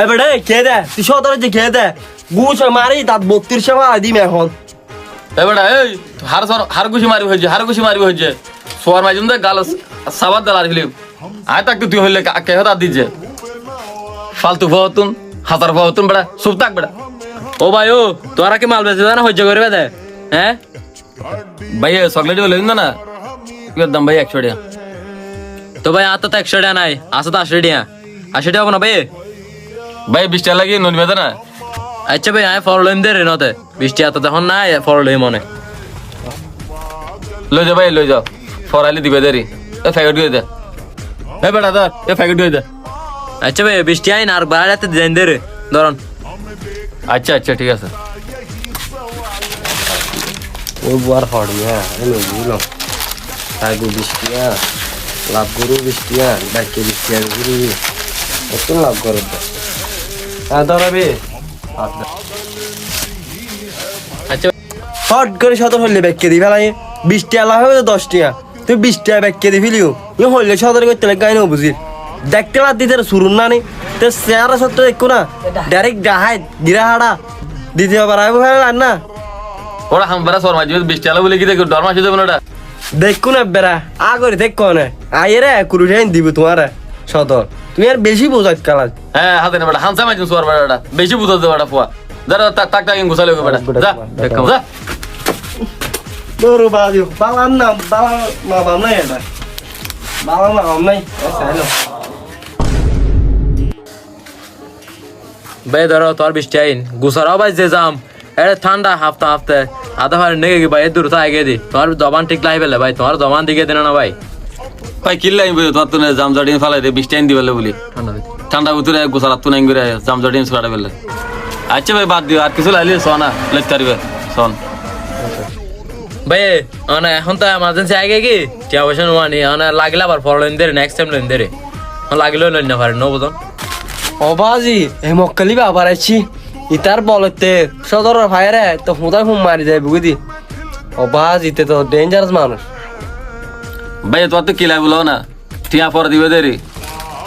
বেটা খেয়ে দে তুই সদরে যে খেয়ে দে গুছ মারি দাঁত 32 সেবা দিম এখন বেটা এই হার গুছি মারি হয়েছে সোয়ার মাইজুম দে গাল সাবাদ দালার ফিলিম আয় তাক তুই হইলে কে হতা দিছে ফালতু বহুতুন হাজার বহুতুন বেটা চুপ থাক বেটা ও ভাই ও তোরা কি মাল বেচে না সহ্য করবে দে হ্যাঁ ভাই চকলেট বলে না কি দাম ভাই 100 টাকা তো ভাই আর তো 100 টাকা নাই আছে তো 80 টাকা 80 টাকা হবো না ভাই ভাই 20 টাকা লাগিয়ে নন বেদা না আচ্ছা ভাই আয় ফল লইম দে রে নতে 20 টাকা তো তখন নাই ফল লইম মনে লই যা ভাই লই যাও ফরাইলে দিবে দেরি এ ফ্যাকেট দিয়ে দে এ বেটা ধর এ ফ্যাকেট দিয়ে দে আচ্ছা ভাই 20 টাকা না আর বাড়াতে দেন দে রে ধরন আচ্ছা আচ্ছা ঠিক আছে ও বুয়ার হড় হ্যাঁ এলো বুঝলো তাগু বৃষ্টিয়া লাভ গরু বৃষ্টিয়া ডাকে বৃষ্টিয়া গুরু এত লাভ করে হ্যাঁ ধরাবে আচ্ছা হট করে সদর হলে ব্যাগকে দি ফেলাই 20 টাকা লাভ হবে তো 10 টাকা তুই 20 টাকা ব্যাগকে দি ফেলিও ই হলে সদর করতে লাগে গাইনো বুঝির দেখতে লাগ দিতে শুরুন না নি তো চেহারা সত্য দেখো না ডাইরেক্ট ডাহাই গিরা হাড়া দিতে পারাবো ফেলার না ওরা হামবারা সোয়ার মাইজুম 20 টাকা বলে কি দেখো ডর মাসে দেব না ওটা দেখো না বেড়া আগরে দেখো না আয়ে রে কুরুঠাইন দিব তোমার সদর তুমি আর বেশি বোঝাত কালাজ হ্যাঁ হাতে না বেটা হামসা মাইজুম সোয়ার বেটা বেশি বুঝা দে বেটা ফুয়া দাঁড়া টাক টাক গুছালে বেটা যা দেখো যা দৌড়ো বাজু বালাম না বালা মা বাম নাই এটা বালা মা বাম নাই হ্যালো ভাই ধরো তোর 20 টাকা গুছারাও ভাই যে যাম এটা ঠান্ডা হাফতে আধা ভাই নেগে কি ভাই দূর তো আগে দি তোমার জবান ঠিক লাই পেলে ভাই তোমার জবান দিকে দেন না ভাই ভাই কিল্লাই বলি তোর তো জাম জড়িয়ে ফেলাই দে 20 টাকা দিবেলে বলি ঠান্ডা দিকে ঠান্ডা উতরে গুছারাত তো নাই করে জাম জড়িয়ে ছড়াড়ে বেলে আচ্ছা ভাই বাদ দিও আর কিছু লাইলে সোনা লইতে পারবে সোন ভাই মানে এখন তো এমার্জেন্সি আগে কি টিয়া পয়সা মানে মানে লাগলে আবার ফল লইন দে নেক্সট টাইম লইন দে রে লাগলেও লইন না পারে নো বুঝন ও বাজি এই মক্কালি বাবার আছি ইতার বলতে সদর ভাইরে তো হুদাই হুম মারি যায় বুঝি ও বাজিতে তো ডেঞ্জারাস মানুষ ভাই তোমার তো কিলাই বলো না টিয়া পর দিবে দেরি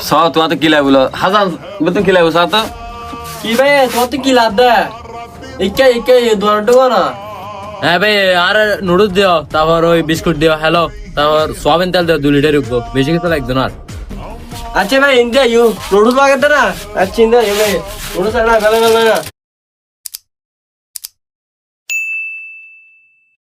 স তোমার তো কিলাই বলো হাজার বেতন কিলাই বসা তো কি ভাই তোমার তো কি লাভ দে ইকে দোয়ারটা না হ্যাঁ ভাই আর নুডলস দিও তারপর ওই বিস্কুট দিও হ্যালো তারপর সোয়াবিন তেল দিও 2 লিটার উঠবো বেশি কিছু লাগতো না আর আচ্ছা ভাই ইন্ডিয়া ইউ নোডলস লাগাতে না আচ্ছা ইন্ডিয়া ভাই নোডলস না গেলে না